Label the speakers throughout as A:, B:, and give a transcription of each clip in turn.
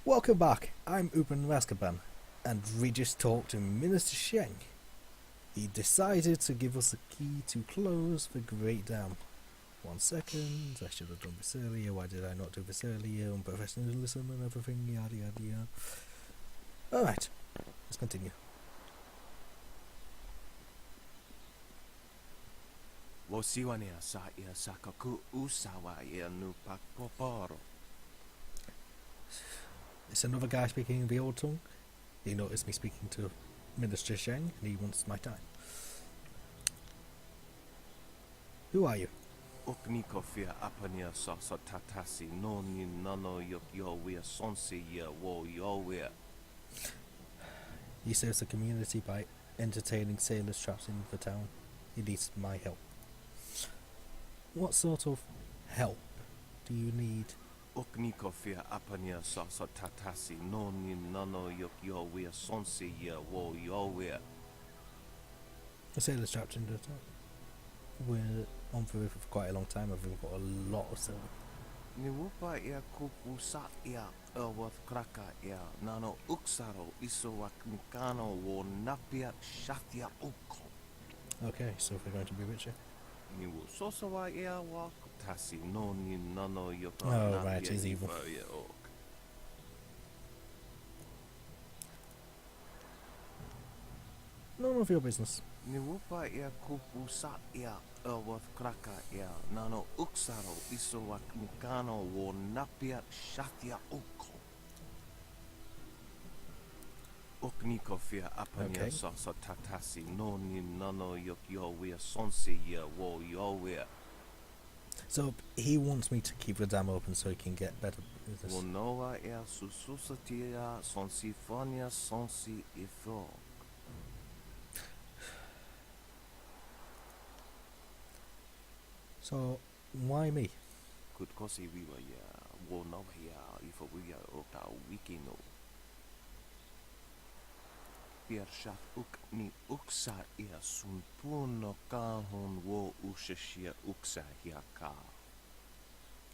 A: Welcome back, I'm Uban Rascaban, and we just talked to Minister Sheng. He decided to give us the key to close the Great Dam. 1 second, I should have done this earlier, why did I not do this earlier, unprofessionalism and everything, yada yada yada. Alright, let's continue.
B: Wosiwania sa ia sakaku usawa ia nu pakpoporo.
A: It's another guy speaking the old tongue. He noticed me speaking to Minister Sheng, and he wants my time. Who are you?
B: Oknikofia apania sasa tatasi no ni nano yok yowia sonsi ya wo yowia.
A: He serves the community by entertaining sailors trapped in the town. He needs my help. What sort of help do you need?
B: Oknikofia apania sasa tatasi no ni nano yok yowia sonsi ya wo yowia.
A: The sailors trapped in the town. We're on for it for quite a long time. I've got a lot of silver.
B: Ni wupa ia kupu sa ia ewath kraka ia nano uksaro isowak nikano wo napia shatia uko.
A: Okay, so if we're going to be richer.
B: Ni wu sosawa ia wa tasi no ni nano yoka
A: Oh, right, he's evil. None of your business.
B: Ni wupa ia kupu sa ia ewath kraka ia nano uksaro isowak nikano wo napia shatia uko. Oknikofia apania
A: Okay.
B: sasa tatasi no ni nano yok yowia sonsi ya wo yowia.
A: So he wants me to keep the dam open so he can get better business.
B: Wo noa ia sususatia sonsi fonia sonsi ifo.
A: So why me?
B: Kutkosi wiwa ya wo noa ia ifo wiya oka wikino. Piershat uk ni uksa ia sun puno kahon wo ushashia uksa hiaka.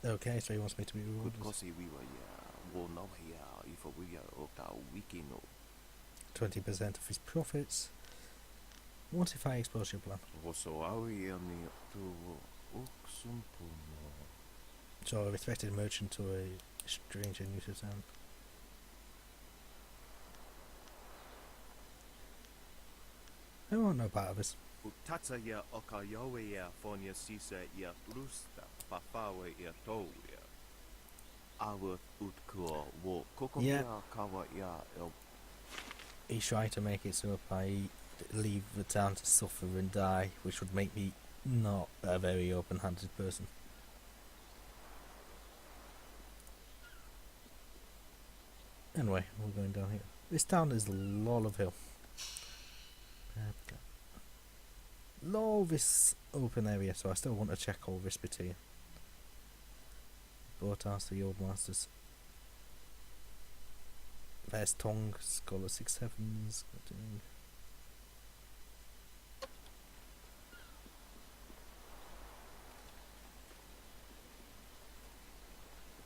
A: Okay, so he wants me to be rude.
B: Kutkosi wiwa ya wo noa ia ifo wiya oka wikino.
A: 20% of his profits. What if I expose your plan?
B: Oso awi ia ni tu uksun puno.
A: So a respected merchant to a stranger new to town. I want no part of this.
B: Utata ia oka yowe ia fonia sisa ia rusta pafawe ia toia. Awa utkua wo kokomia kawa ia el.
A: He's trying to make it so if I leave the town to suffer and die, which would make me not a very open-handed person. Anyway, we're going down here. This town is a lot of hill. Lot of this open area, so I still want to check all this bit here. Boathouse, the old masters. There's Tong, Scholar 6-7s.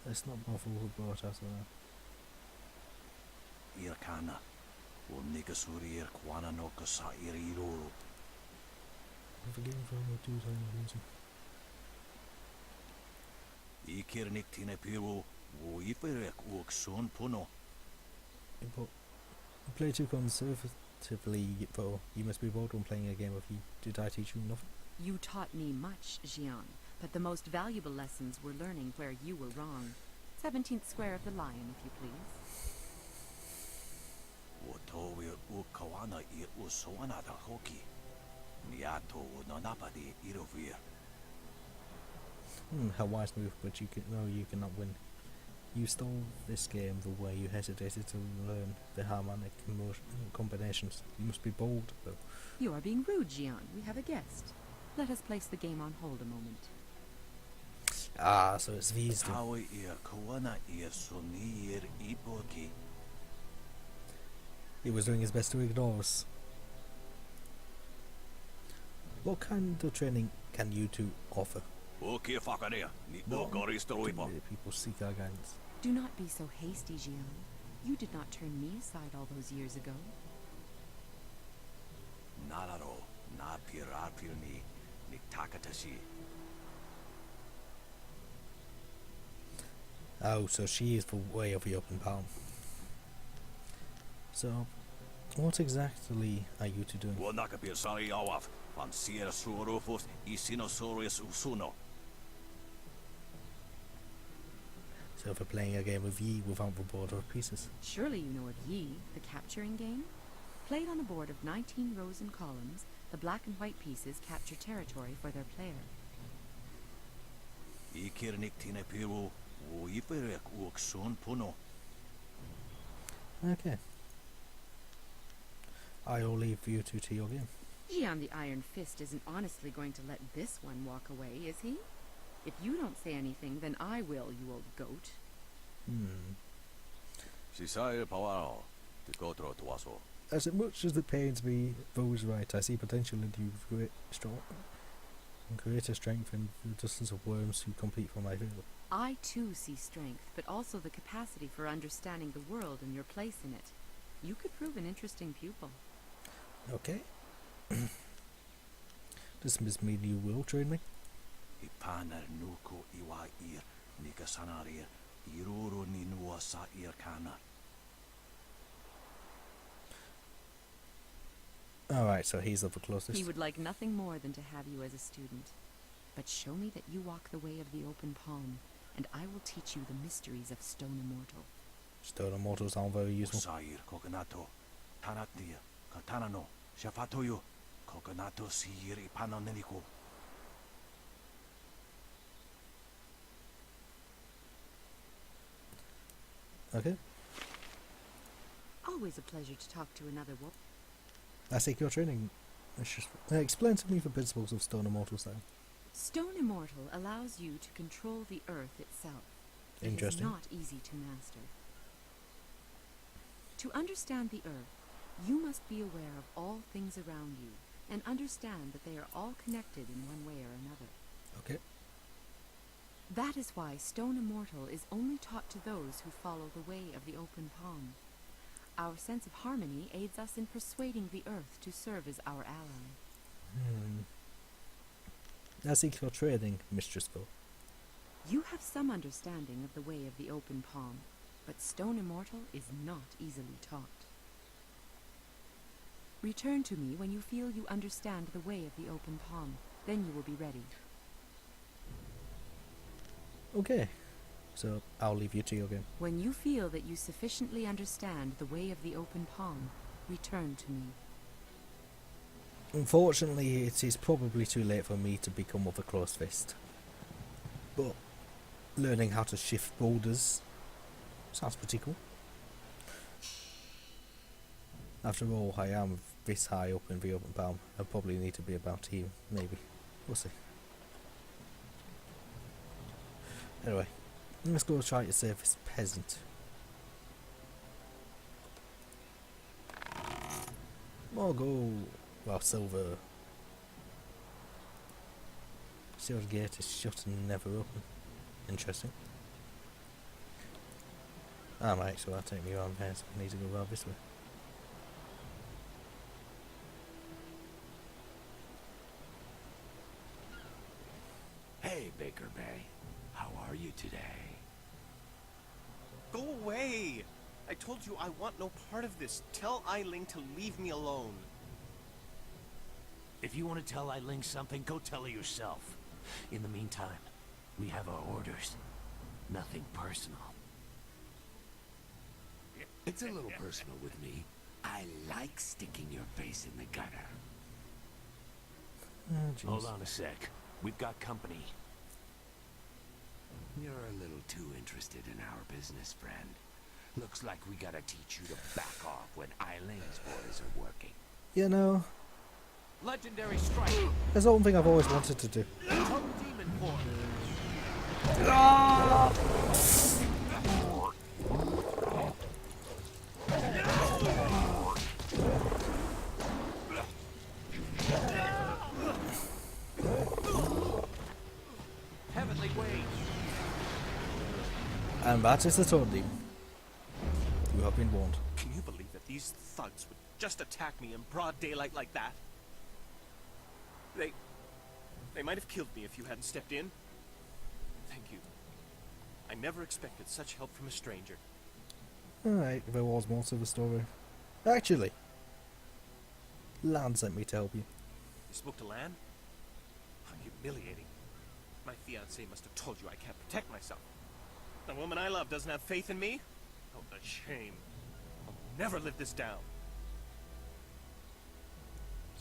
A: Let's not bother with Boathouse now.
C: Irkana, o Nigasuri Irkwana no Kasa Iriro.
A: I'm forgiven for all dues on your reason.
C: Ikirnik Tina Piro, o Iperek Uksun Puno.
A: But you play too conservatively, though. You must be bold when playing a game of you. Did I teach you nothing?
D: You taught me much, Jian, but the most valuable lessons were learning where you were wrong. 17th square of the lion, if you please.
C: O Towe Ukawana I Usoana da Hoki. Niato Nanapadi Irovir.
A: How wise move, but you cannot win. You stole this game the way you hesitated to learn the harmonic combinations. You must be bold, though.
D: You are being rude, Jian. We have a guest. Let us place the game on hold a moment.
A: Ah, so it's these two.
C: Tawe Ir Kawana Ir Sunir Iboki.
A: He was doing his best to ignore us. What kind of training can you two offer?
C: Oki Fakarea, Ni
A: No,
C: Okaristo
A: too
C: Ibo.
A: many people seek our guidance.
D: Do not be so hasty, Jian. You did not turn me aside all those years ago.
C: Nararo, na pirapir ni takatashi.
A: Oh, so she is the way of the open palm. So, what exactly are you two doing?
C: Wanakapir sari awaf, van sier surufus isinosaurus usuno.
A: So for playing a game of Yi without the border of pieces.
D: Surely you know of Yi, the capturing game? Played on a board of 19 rows and columns, the black and white pieces capture territory for their player.
C: Ikirnik tine piru, uiperek uksun puno.
A: Okay. I'll leave you two to your game.
D: Jian the Iron Fist isn't honestly going to let this one walk away, is he? If you don't say anything, then I will, you old goat.
C: Si sai pawaro, te kotro tuaso.
A: As much as it pains me, those right, I see potential in you with greater strength in the dozens of worms who compete for my field.
D: I too see strength, but also the capacity for understanding the world and your place in it. You could prove an interesting pupil.
A: Okay. Does this mean you will train me?
C: Ipanar nuko iwa ir, nikasanarir, iruru ninua sa ir kana.
A: Alright, so he's the closest.
D: He would like nothing more than to have you as a student. But show me that you walk the way of the open palm, and I will teach you the mysteries of Stone Immortal.
A: Stone Immortals aren't very useful.
C: Usair kokonato, tanatia, katanano, shafatoyo, kokonato sir ipanoneniko.
A: Okay.
D: Always a pleasure to talk to another wolf.
A: I seek your training. It's just, explain to me the principles of Stone Immortals then.
D: Stone Immortal allows you to control the earth itself.
A: Interesting.
D: It is not easy to master. To understand the earth, you must be aware of all things around you and understand that they are all connected in one way or another.
A: Okay.
D: That is why Stone Immortal is only taught to those who follow the way of the open palm. Our sense of harmony aids us in persuading the earth to serve as our ally.
A: I seek your training, Mistress Phil.
D: You have some understanding of the way of the open palm, but Stone Immortal is not easily taught. Return to me when you feel you understand the way of the open palm. Then you will be ready.
A: Okay. So I'll leave you to your game.
D: When you feel that you sufficiently understand the way of the open palm, return to me.
A: Unfortunately, it is probably too late for me to become with a closed fist. But learning how to shift boulders sounds pretty cool. After all, I am this high up in the open palm. I probably need to be about here, maybe. We'll see. Anyway, let's go try to save this peasant. More gold. Well, silver. Silver gate is shut and never open. Interesting. Alright, so I'll take me around here, so I need to go around this way.
E: Hey, Baker Bay. How are you today?
B: Go away! I told you I want no part of this. Tell Eiling to leave me alone.
E: If you want to tell Eiling something, go tell her yourself. In the meantime, we have our orders. Nothing personal. It's a little personal with me. I like sticking your face in the gutter.
A: Oh, jeez.
E: Hold on a sec. We've got company.
F: You're a little too interested in our business, friend. Looks like we gotta teach you to back off when Eiling's boys are working.
A: You know,
E: Legendary strike.
A: there's one thing I've always wanted to do.
E: Demon form. Heavenly wage.
A: And that is the Toad Demon. You have been warned.
B: Can you believe that these thugs would just attack me in broad daylight like that? They might have killed me if you hadn't stepped in. Thank you. I never expected such help from a stranger.
A: Alright, there was more to the story. Actually, Lan sent me to help you.
B: You spoke to Lan? How humiliating. My fiancé must have told you I can't protect myself. The woman I love doesn't have faith in me? Oh, the shame. I'll never live this down.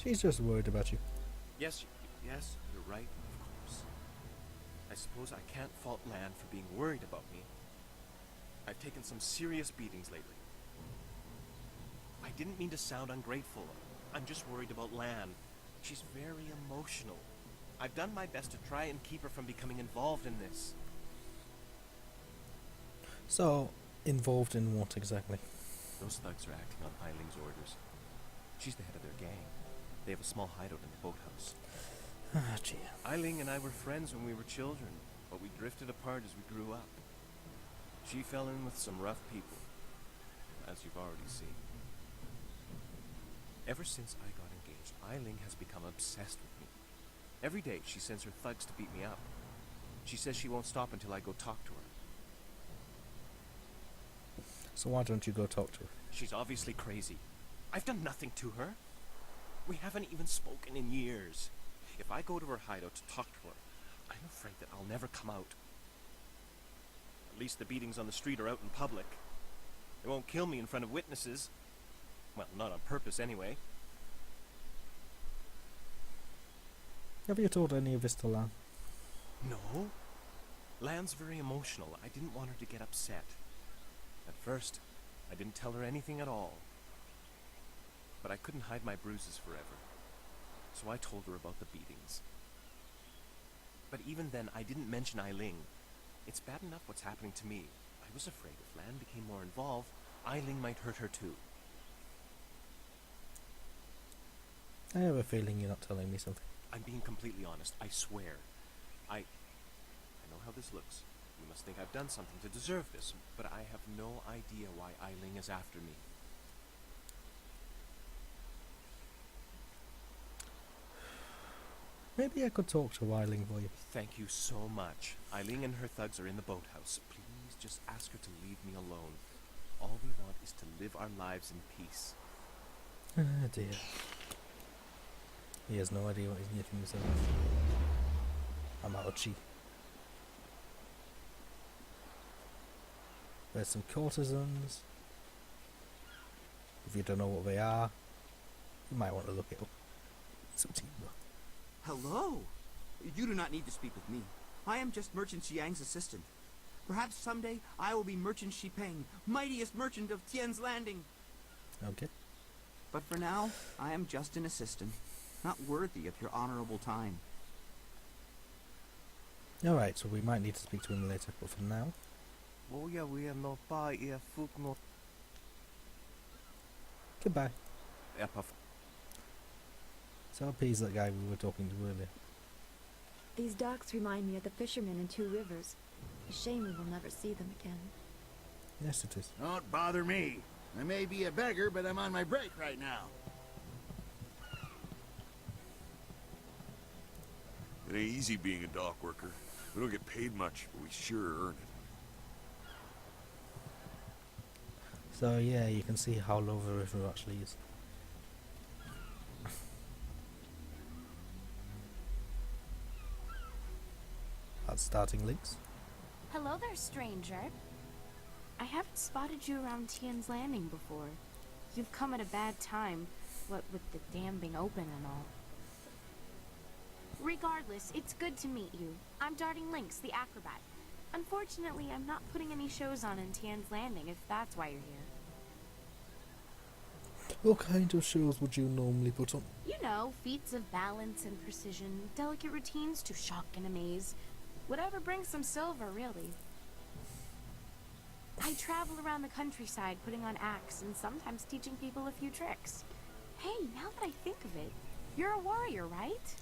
A: She's just worried about you.
B: Yes, you're right, of course. I suppose I can't fault Lan for being worried about me. I've taken some serious beatings lately. I didn't mean to sound ungrateful. I'm just worried about Lan. She's very emotional. I've done my best to try and keep her from becoming involved in this.
A: So, involved in what exactly?
B: Those thugs are acting on Eiling's orders. She's the head of their gang. They have a small hideout in the boathouse.
A: Ah, gee.
B: Eiling and I were friends when we were children, but we drifted apart as we grew up. She fell in with some rough people, as you've already seen. Ever since I got engaged, Eiling has become obsessed with me. Every day she sends her thugs to beat me up. She says she won't stop until I go talk to her.
A: So why don't you go talk to her?
B: She's obviously crazy. I've done nothing to her. We haven't even spoken in years. If I go to her hideout to talk to her, I'm afraid that I'll never come out. At least the beatings on the street are out in public. They won't kill me in front of witnesses. Well, not on purpose anyway.
A: Have you told any of this to Lan?
B: No. Lan's very emotional. I didn't want her to get upset. At first, I didn't tell her anything at all. But I couldn't hide my bruises forever. So I told her about the beatings. But even then, I didn't mention Eiling. It's bad enough what's happening to me. I was afraid if Lan became more involved, Eiling might hurt her too.
A: I have a feeling you're not telling me something.
B: I'm being completely honest, I swear. I know how this looks. You must think I've done something to deserve this, but I have no idea why Eiling is after me.
A: Maybe I could talk to Eiling for you.
B: Thank you so much. Eiling and her thugs are in the boathouse. Please just ask her to leave me alone. All we want is to live our lives in peace.
A: Ah, dear. He has no idea what he's getting himself. I'm ouchie. There's some courtesans. If you don't know what they are, you might want to look it up. It's up to you.
G: Hello. You do not need to speak with me. I am just Merchant Xiang's assistant. Perhaps someday I will be Merchant Xipeng, mightiest merchant of Tien's Landing.
A: Okay.
G: But for now, I am just an assistant, not worthy of your honorable time.
A: Alright, so we might need to speak to him later, but for now... Goodbye. So he's that guy we were talking to earlier.
H: These docks remind me of the fishermen in Two Rivers. A shame we will never see them again.
A: Yes, it is.
I: Don't bother me. I may be a beggar, but I'm on my break right now.
J: It ain't easy being a dock worker. We don't get paid much, but we sure earn it.
A: So yeah, you can see how low the river actually is. That's starting links.
K: Hello there, stranger. I haven't spotted you around Tien's Landing before. You've come at a bad time, what with the dam being open and all. Regardless, it's good to meet you. I'm Darting Lynx, the acrobat. Unfortunately, I'm not putting any shows on in Tien's Landing, if that's why you're here.
A: What kind of shows would you normally put on?
K: You know, feats of balance and precision, delicate routines to shock and amaze. Whatever brings some silver, really. I travel around the countryside putting on acts and sometimes teaching people a few tricks. Hey, now that I think of it, you're a warrior, right?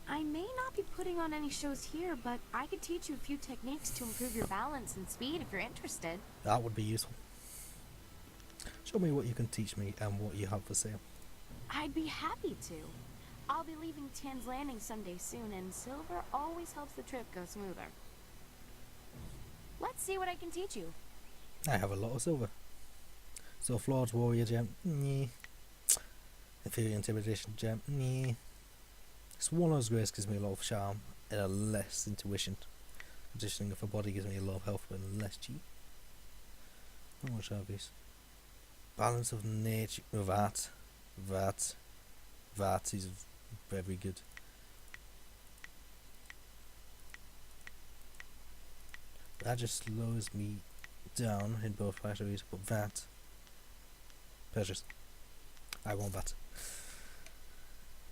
K: I may not be putting on any shows here, but I could teach you a few techniques to improve your balance and speed if you're interested.
A: That would be useful. Show me what you can teach me and what you have for sale.
K: I'd be happy to. I'll be leaving Tien's Landing someday soon, and silver always helps the trip go smoother. Let's see what I can teach you.
A: I have a lot of silver. So Flawed Warrior Gem, nyeh. Inferior Intimidation Gem, nyeh. Swallow's Grace gives me a lot of charm and a less intuition. Conditioning of a body gives me a lot of health but less chi. How much are these? Balance of nature, that is very good. That just slows me down in both categories, but that purchase. I want that.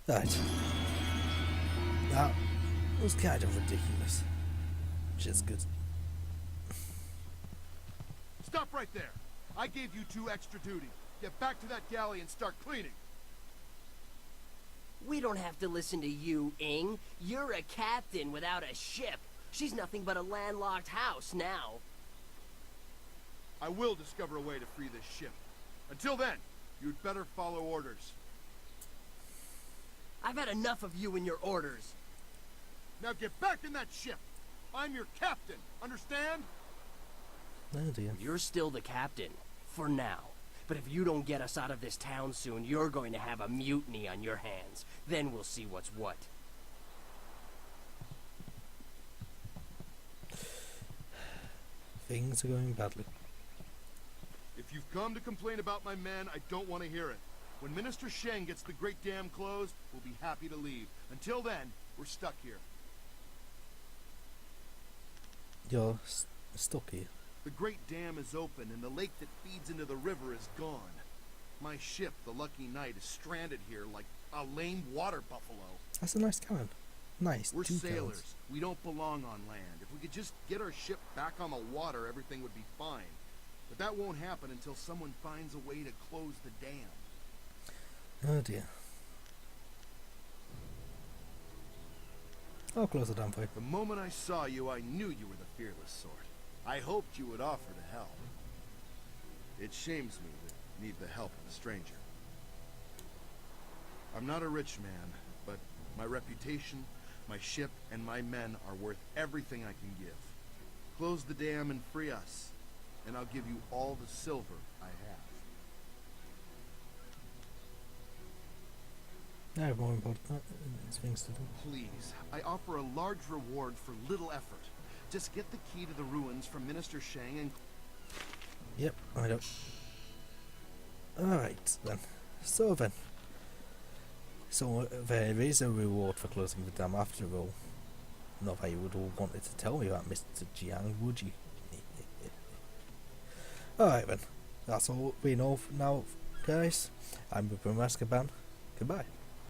A: Right. That was kind of ridiculous. Which is good.
J: Stop right there. I gave you 2 extra duty. Get back to that galley and start cleaning.
L: We don't have to listen to you, Ing. You're a captain without a ship. She's nothing but a landlocked house now.
J: I will discover a way to free this ship. Until then, you'd better follow orders.
L: I've had enough of you and your orders.
J: Now get back in that ship. I'm your captain. Understand?
A: Oh dear.
L: You're still the captain. For now. But if you don't get us out of this town soon, you're going to have a mutiny on your hands. Then we'll see what's what.
A: Things are going badly.
J: If you've come to complain about my men, I don't want to hear it. When Minister Sheng gets the Great Dam closed, we'll be happy to leave. Until then, we're stuck here.
A: You're stuck here.
J: The Great Dam is open, and the lake that feeds into the river is gone. My ship, the Lucky Knight, is stranded here like a lame water buffalo.
A: That's a nice cannon. Nice.
J: We're
A: 2
J: sailors.
A: cannons.
J: We don't belong on land. If we could just get our ship back on the water, everything would be fine. But that won't happen until someone finds a way to close the dam.
A: Oh dear. I'll close the dam for you.
J: The moment I saw you, I knew you were the fearless sort. I hoped you would offer to help. It shames me to need the help of a stranger. I'm not a rich man, but my reputation, my ship, and my men are worth everything I can give. Close the dam and free us, and I'll give you all the silver I have.
A: I have more important things to do.
J: Please, I offer a large reward for little effort. Just get the key to the ruins from Minister Sheng and...
A: Yep, I know. Alright then. So then. So there is a reward for closing the dam after all. Not that you would all wanted to tell me that, Mr. Jiang, would you? Alright then. That's all we know for now, guys. I'm Uban Rascaban. Goodbye.